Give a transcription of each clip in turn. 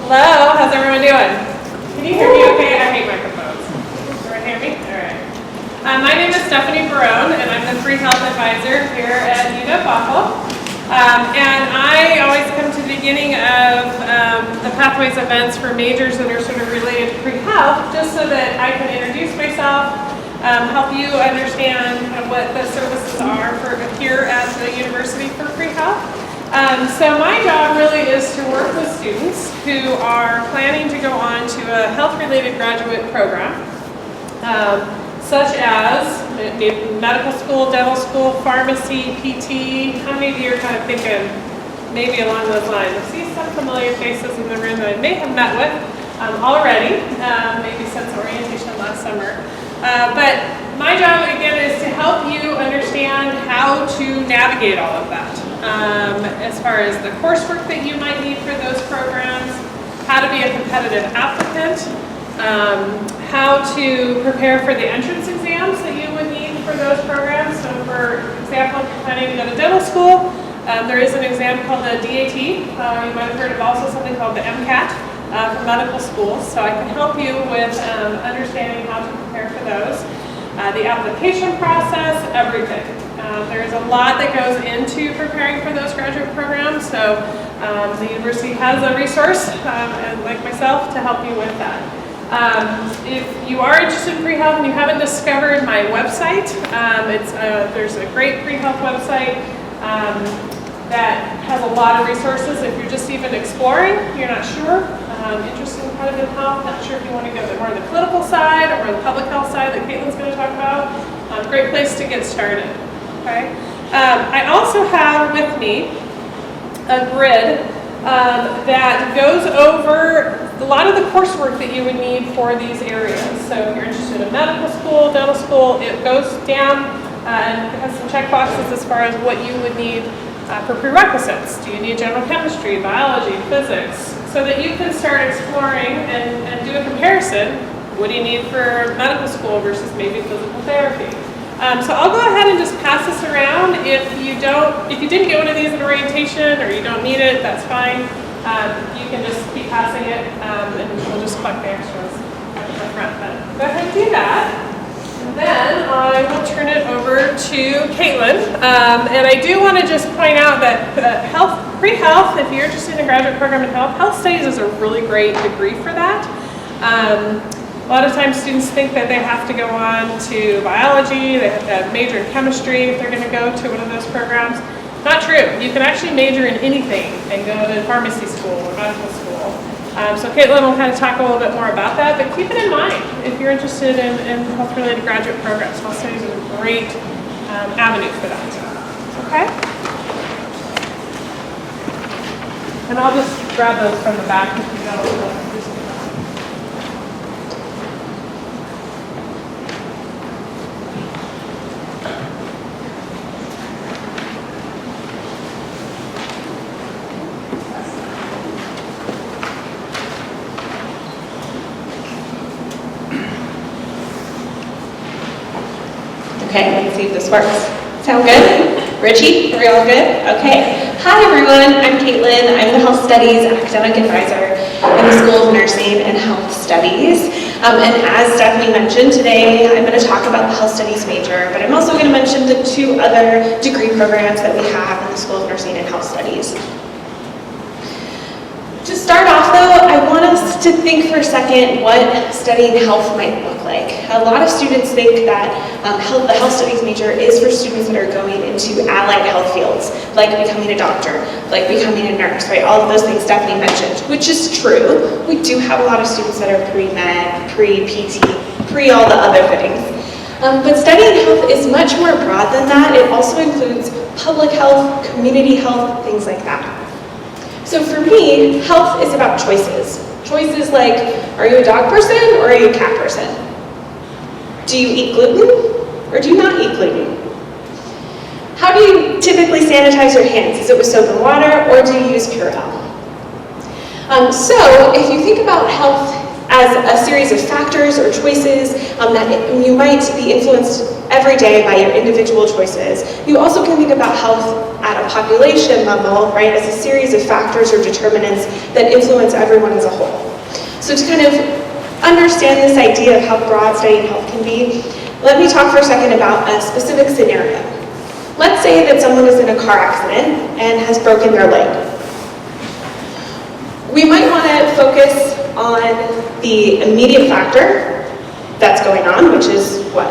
Hello, how's everyone doing? Can you hear me okay? I hate microphones. Everyone hear me? All right. My name is Stephanie Barone, and I'm the pre-health advisor here at UW-Bothell. And I always come to the beginning of the Pathways events for majors that are sort of related to pre-health, just so that I can introduce myself, help you understand kind of what the services are for here at the University for pre-health. So my job really is to work with students who are planning to go on to a health-related graduate program, such as medical school, dental school, pharmacy, PT. How many of you are kind of thinking maybe along those lines? I see some familiar faces in the room that I may have met with already, maybe since orientation last summer. But my job, again, is to help you understand how to navigate all of that. As far as the coursework that you might need for those programs, how to be a competitive applicant, how to prepare for the entrance exams that you would need for those programs. So for example, if you're planning to go to dental school, there is an exam called the DAT. You might have heard of also something called the MCAT for medical schools. So I can help you with understanding how to prepare for those. The application process, everything. There's a lot that goes into preparing for those graduate programs, so the university has a resource, and like myself, to help you with that. If you are interested in pre-health and you haven't discovered my website, there's a great pre-health website that has a lot of resources. If you're just even exploring, you're not sure, interested in competitive health, not sure if you want to go more on the clinical side or the public health side that Caitlin's going to talk about, great place to get started. Okay. I also have with me a grid that goes over a lot of the coursework that you would need for these areas. So if you're interested in medical school, dental school, it goes down and has some check boxes as far as what you would need for prerequisites. Do you need general chemistry, biology, physics? So that you can start exploring and do a comparison. What do you need for medical school versus maybe physical therapy? So I'll go ahead and just pass this around. If you didn't get one of these in orientation or you don't need it, that's fine. You can just keep passing it, and we'll just collect the extras at the front. But go ahead and do that. And then I will turn it over to Caitlin. And I do want to just point out that pre-health, if you're interested in a graduate program in health studies is a really great degree for that. A lot of times students think that they have to go on to biology, they have to major in chemistry if they're going to go to one of those programs. Not true. You can actually major in anything and go to pharmacy school or medical school. So Caitlin will kind of talk a little bit more about that, but keep it in mind if you're interested in health-related graduate programs. Health studies is a great avenue for that. Okay? And I'll just grab those from the back if you don't. Okay, let's see if this works. Sound good? Richie, are we all good? Okay. Hi everyone, I'm Caitlin. I'm the Health Studies Academic Advisor in the School of Nursing and Health Studies. And as Stephanie mentioned, today I'm going to talk about the Health Studies major, but I'm also going to mention the two other degree programs that we have in the School of Nursing and Health Studies. To start off though, I want us to think for a second what studying health might look like. A lot of students think that the health studies major is for students that are going into allied health fields, like becoming a doctor, like becoming a nurse, right? All of those things Stephanie mentioned, which is true. We do have a lot of students that are pre-med, pre-PT, pre-all the other things. But studying health is much more broad than that. It also includes public health, community health, things like that. So for me, health is about choices. Choices like, are you a dog person or are you a cat person? Do you eat gluten or do you not eat gluten? How do you typically sanitize your hands? Is it with soap and water or do you use Purell? So if you think about health as a series of factors or choices that you might be influenced every day by your individual choices. You also can think about health at a population level, right, as a series of factors or determinants that influence everyone as a whole. So to kind of understand this idea of how broad studying health can be, let me talk for a second about a specific scenario. Let's say that someone is in a car accident and has broken their leg. We might want to focus on the immediate factor that's going on, which is what?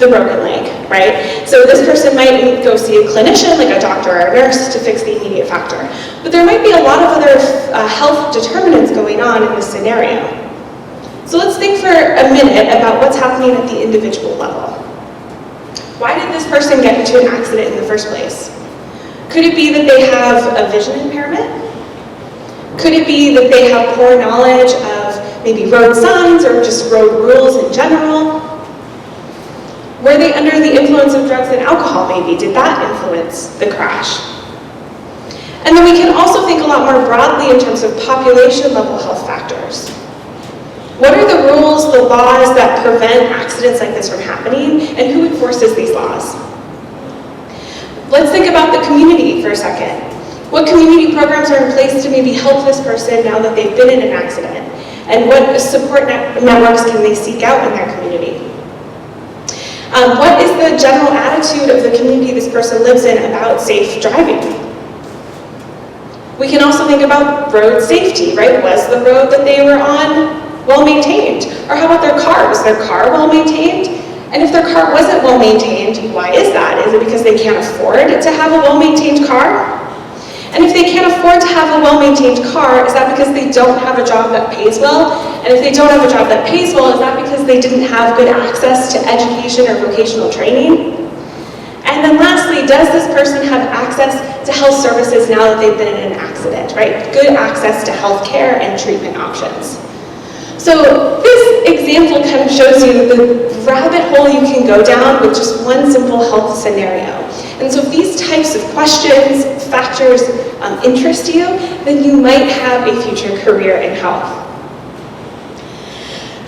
The broken leg, right? So this person might go see a clinician, like a doctor or a nurse, to fix the immediate factor. But there might be a lot of other health determinants going on in this scenario. So let's think for a minute about what's happening at the individual level. Why did this person get into an accident in the first place? Could it be that they have a vision impairment? Could it be that they have poor knowledge of maybe road signs or just road rules in general? Were they under the influence of drugs and alcohol maybe? Did that influence the crash? And then we can also think a lot more broadly in terms of population level health factors. What are the rules, the laws that prevent accidents like this from happening, and who enforces these laws? Let's think about the community for a second. What community programs are in place to maybe help this person now that they've been in an accident? And what support networks can they seek out in their community? What is the general attitude of the community this person lives in about safe driving? We can also think about road safety, right? Was the road that they were on well maintained? Or how about their car? Was their car well maintained? And if their car wasn't well maintained, why is that? Is it because they can't afford to have a well maintained car? And if they can't afford to have a well-maintained car, is that because they don't have a job that pays well? And if they don't have a job that pays well, is that because they didn't have good access to education or vocational training? And then lastly, does this person have access to health services now that they've been in an accident, right? Good access to health care and treatment options. So this example kind of shows you the rabbit hole you can go down with just one simple health scenario. And so if these types of questions, factors interest you, then you might have a future career in health.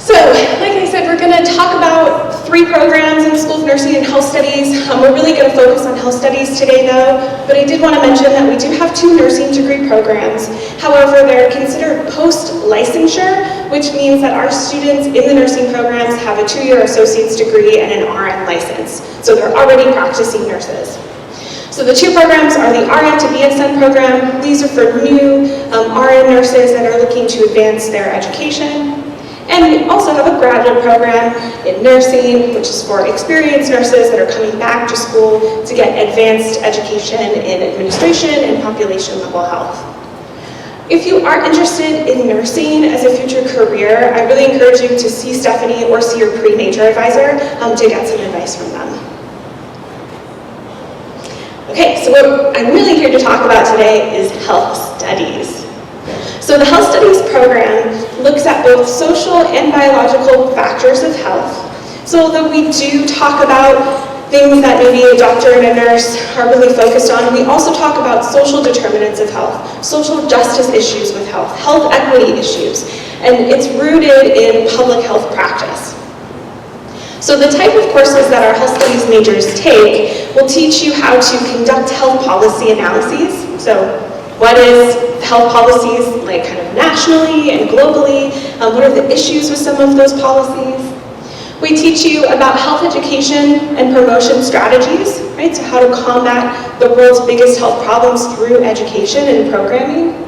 So, like I said, we're going to talk about 3 programs in the School of Nursing and Health Studies. We're really going to focus on health studies today, though, but I did want to mention that we do have 2 nursing degree programs. However, they're considered post-licensure, which means that our students in the nursing programs have a 2-year associate's degree and an RN license. So they're already practicing nurses. So the 2 programs are the RN to BSN program. These are for new RN nurses that are looking to advance their education. And we also have a graduate program in nursing, which is for experienced nurses that are coming back to school to get advanced education in administration and population level health. If you are interested in nursing as a future career, I really encourage you to see Stephanie or see your pre-major advisor to get some advice from them. Okay, so what I'm really here to talk about today is health studies. So the health studies program looks at both social and biological factors of health. So although we do talk about things that maybe a doctor and a nurse are really focused on, we also talk about social determinants of health, social justice issues with health, health equity issues, and it's rooted in public health practice. So the type of courses that our health studies majors take will teach you how to conduct health policy analyses. So what is health policies like kind of nationally and globally? What are the issues with some of those policies? We teach you about health education and promotion strategies, right? So how to combat the world's biggest health problems through education and programming.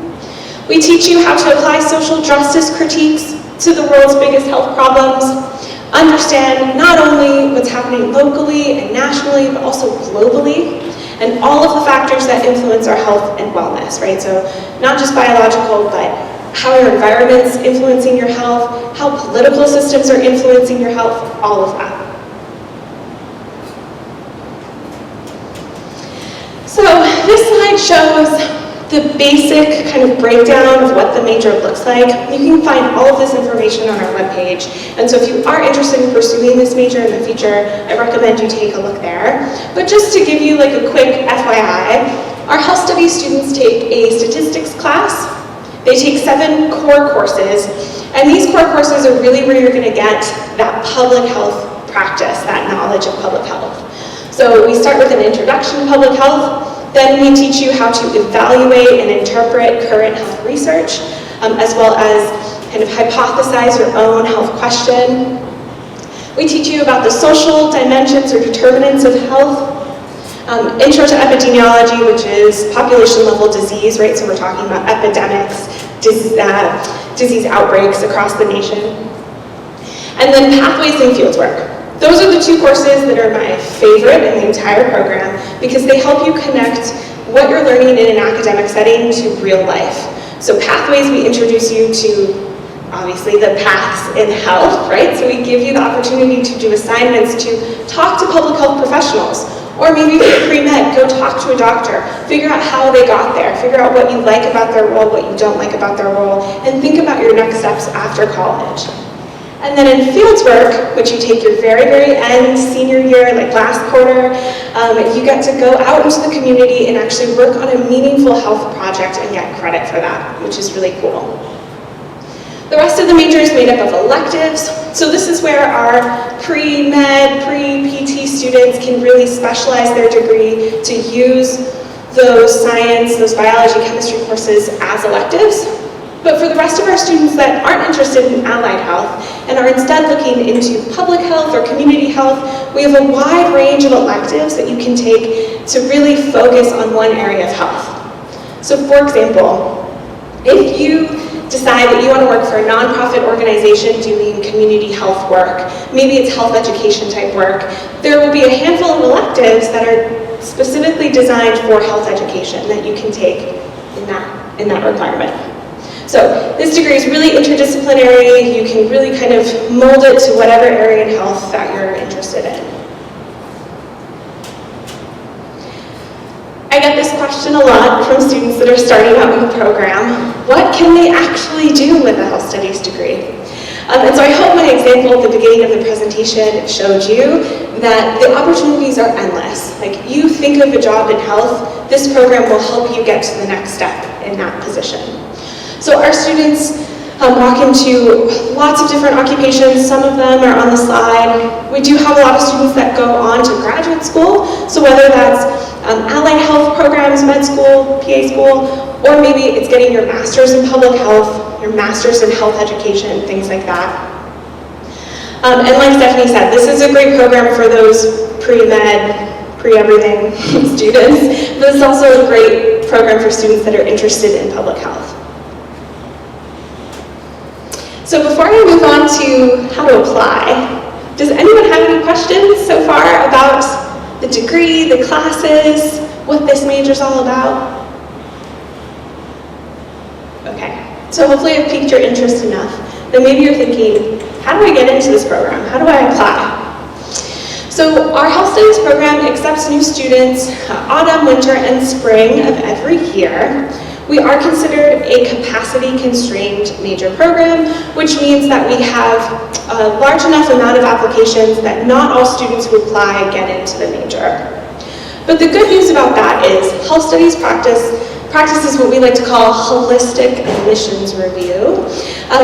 We teach you how to apply social justice critiques to the world's biggest health problems, understand not only what's happening locally and nationally, but also globally, and all of the factors that influence our health and wellness, right? So not just biological, but how your environment's influencing your health, how political systems are influencing your health, all of that. So this slide shows the basic kind of breakdown of what the major looks like. You can find all of this information on our webpage. And so if you are interested in pursuing this major in the future, I recommend you take a look there. But just to give you like a quick FYI, our health studies students take a statistics class, They take 7 core courses, and these core courses are really where you're going to get that public health practice, that knowledge of public health. So we start with an introduction to public health, then we teach you how to evaluate and interpret current health research, as well as kind of hypothesize your own health question. We teach you about the social dimensions or determinants of health. Intro to epidemiology, which is population level disease, right? So we're talking about epidemics, disease outbreaks across the nation. And then pathways and fieldwork. Those are the 2 courses that are my favorite in the entire program because they help you connect what you're learning in an academic setting to real life. So pathways, we introduce you to obviously the paths in health, right? So we give you the opportunity to do assignments to talk to public health professionals. Or maybe for pre-med, go talk to a doctor, figure out how they got there, figure out what you like about their role, what you don't like about their role, and think about your next steps after college. And then in fieldwork, which you take your very, very end, senior year, like last quarter, you get to go out into the community and actually work on a meaningful health project and get credit for that, which is really cool. The rest of the major is made up of electives. So this is where our pre-med, pre-PT students can really specialize their degree to use those science, those biology, chemistry courses as electives. But for the rest of our students that aren't interested in allied health and are instead looking into public health or community health, we have a wide range of electives that you can take to really focus on one area of health. So for example, if you decide that you want to work for a nonprofit organization doing community health work, maybe it's health education type work, there will be a handful of electives that are specifically designed for health education that you can take in that requirement. So this degree is really interdisciplinary. You can really kind of mold it to whatever area in health that you're interested in. I get this question a lot from students that are starting out in the program. What can they actually do with a health studies degree? And so I hope my example at the beginning of the presentation showed you that the opportunities are endless. Like, you think of a job in health, this program will help you get to the next step in that position. So our students walk into lots of different occupations. Some of them are on the slide. We do have a lot of students that go on to graduate school. So whether that's allied health programs, med school, PA school, or maybe it's getting your master's in public health, your master's in health education, things like that. And like Stephanie said, this is a great program for those pre-med, pre-everything students, but it's also a great program for students that are interested in public health. So before I move on to how to apply, does anyone have any questions so far about the degree, the classes, what this major is all about? Okay, so hopefully I've piqued your interest enough that maybe you're thinking, how do I get into this program? How do I apply? So our health studies program accepts new students autumn, winter, and spring of every year. We are considered a capacity-constrained major program, which means that we have a large enough amount of applications that not all students who apply get into the major. But the good news about that is health studies practices what we like to call holistic admissions review,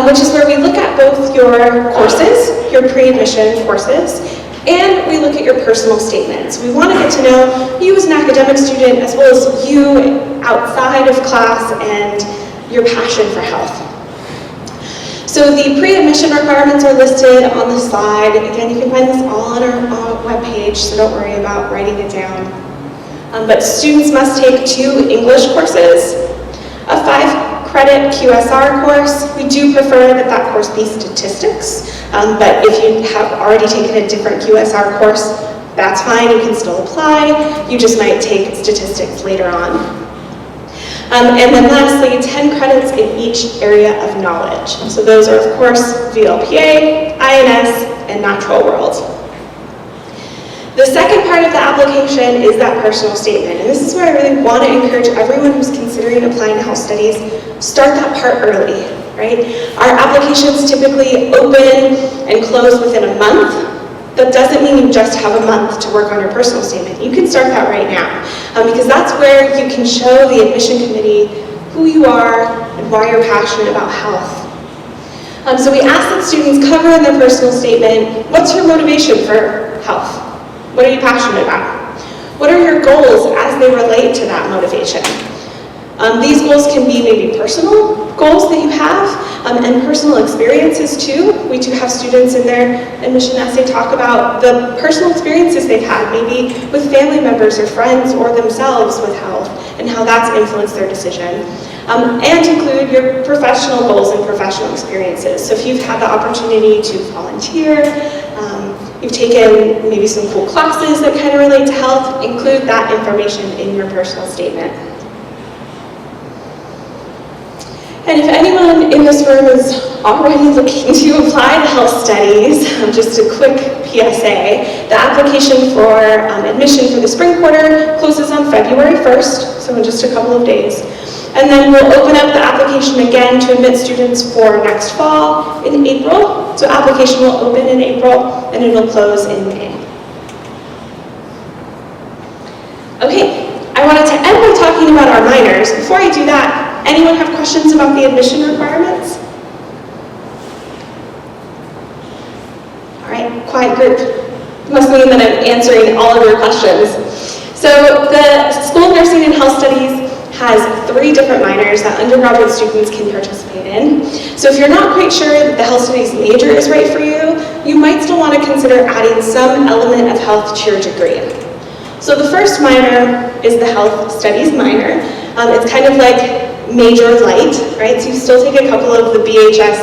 which is where we look at both your courses, your pre-admission courses, and we look at your personal statements. We want to get to know you as an academic student as well as you outside of class and your passion for health. So the pre-admission requirements are listed on the slide. Again, you can find this all on our webpage, so don't worry about writing it down. But students must take 2 English courses, a 5-credit QSR course. We do prefer that that course be statistics, but if you have already taken a different QSR course, that's fine, you can still apply. You just might take statistics later on. And then lastly, 10 credits in each area of knowledge. So those are, of course, VLPA, INS, and Natural World. The second part of the application is that personal statement. And this is where I really want to encourage everyone who's considering applying to health studies, start that part early, right? Our applications typically open and close within a month. That doesn't mean you just have a month to work on your personal statement. You can start that right now, because that's where you can show the admission committee who you are, and why you're passionate about health. So we ask that students cover in their personal statement, what's your motivation for health? What are you passionate about? What are your goals as they relate to that motivation? These goals can be maybe personal goals that you have and personal experiences too. We do have students in their admission essay talk about the personal experiences they've had, maybe with family members or friends or themselves with health, and how that's influenced their decision. And include your professional goals and professional experiences. So if you've had the opportunity to volunteer, you've taken maybe some cool classes that kind of relate to health, include that information in your personal statement. And if anyone in this room is already looking to apply to health studies, just a quick PSA, the application for admission for the spring quarter closes on February 1st, so in just a couple of days. And then we'll open up the application again to admit students for next fall in April. So application will open in April and it will close in May. Okay, I wanted to end by talking about our minors. Before I do that, anyone have questions about the admission requirements? All right, quiet group. Must mean that I'm answering all of your questions. So the School of Nursing and Health Studies has 3 different minors that undergraduate students can participate in. So if you're not quite sure that the health studies major is right for you, you might still want to consider adding some element of health to your degree. So the first minor is the health studies minor. It's kind of like major light, right? So you still take a couple of the BHS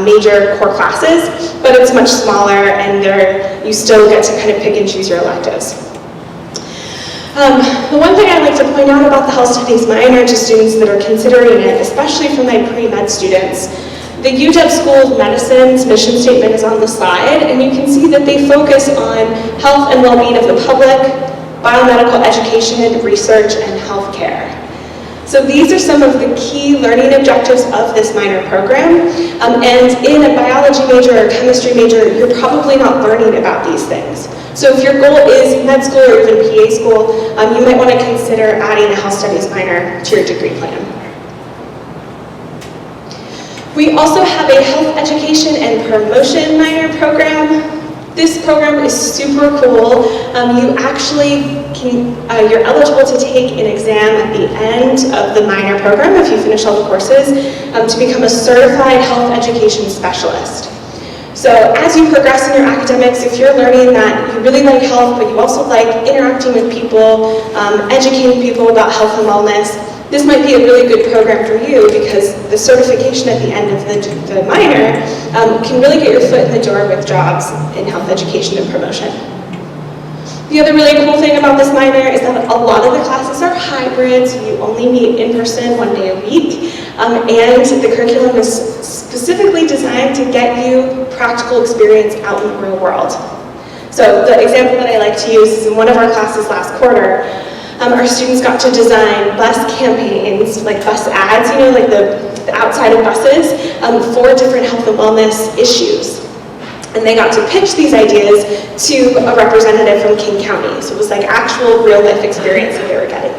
major core classes, but it's much smaller and you still get to kind of pick and choose your electives. The one thing I'd like to point out about the health studies minor to students that are considering it, especially for my pre-med students, the UW School of Medicine's mission statement is on the slide, and you can see that they focus on health and well-being of the public, biomedical education, research, and healthcare. So these are some of the key learning objectives of this minor program, and in a biology major or chemistry major, you're probably not learning about these things. So if your goal is med school or even PA school, you might want to consider adding a health studies minor to your degree plan. We also have a health education and promotion minor program. This program is super cool. You're eligible to take an exam at the end of the minor program if you finish all the courses to become a certified health education specialist. So as you progress in your academics, if you're learning that you really like health, but you also like interacting with people, educating people about health and wellness, this might be a really good program for you because the certification at the end of the minor can really get your foot in the door with jobs in health education and promotion. The other really cool thing about this minor is that a lot of the classes are hybrid, so you only meet in person 1 day a week, and the curriculum is specifically designed to get you practical experience out in the real world. So the example that I like to use is in one of our classes last quarter, our students got to design bus campaigns, like bus ads, like the outside of buses, for different health and wellness issues. And they got to pitch these ideas to a representative from King County. So it was like actual real life experience that they were getting.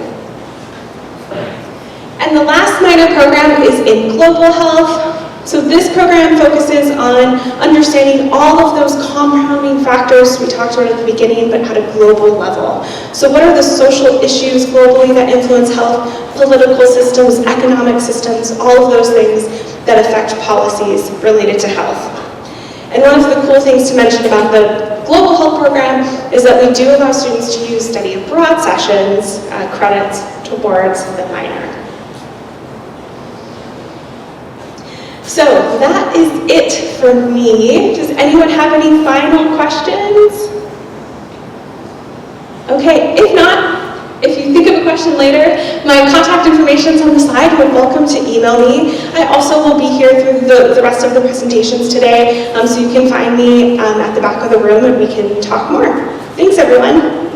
And the last minor program is in global health. So this program focuses on understanding all of those compounding factors we talked about at the beginning, but at a global level. So what are the social issues globally that influence health, political systems, economic systems, all of those things that affect policies related to health. And one of the cool things to mention about the Global Health Program is that we do allow students to use study abroad sessions, credits towards the minor. So that is it for me. Does anyone have any final questions? Okay, if not, if you think of a question later, my contact information is on the slide. You're welcome to email me. I also will be here through the rest of the presentations today, so you can find me at the back of the room and we can talk more. Thanks, everyone.